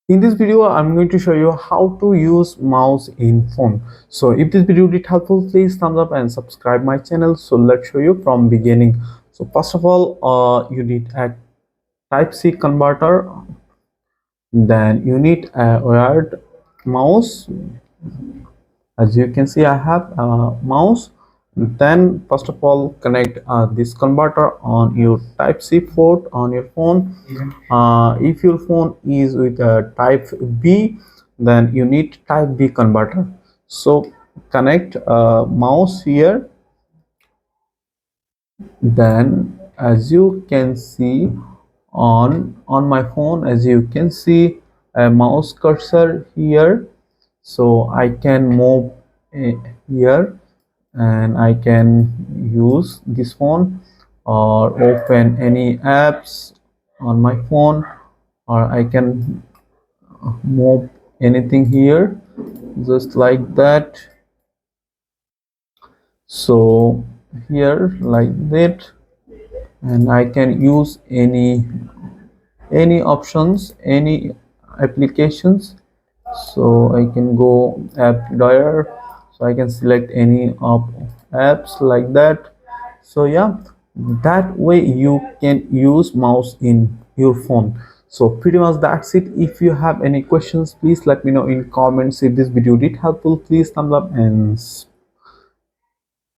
In this video, I'm going to show you how to use mouse in phone. So if this video did helpful, please thumbs up and subscribe my channel. So let's show you from beginning. So first of all, you need a Type-C converter. Then you need a wired mouse. As you can see, I have a mouse. Then first of all, connect this converter on your Type-C port on your phone. If your phone is with a type B, then you need type B converter. So connect mouse here. Then as you can see on my phone, as you can see a mouse cursor here, so I can move here and I can use this phone or open any apps on my phone, or I can move anything here just like that. So here like that, and I can use any options, any applications. So I can go app drawer, so I can select any of apps like that. So yeah, that way you can use mouse in your phone. So pretty much that's it. If you have any questions, please let me know in comments. If this video did helpful, please thumbs up and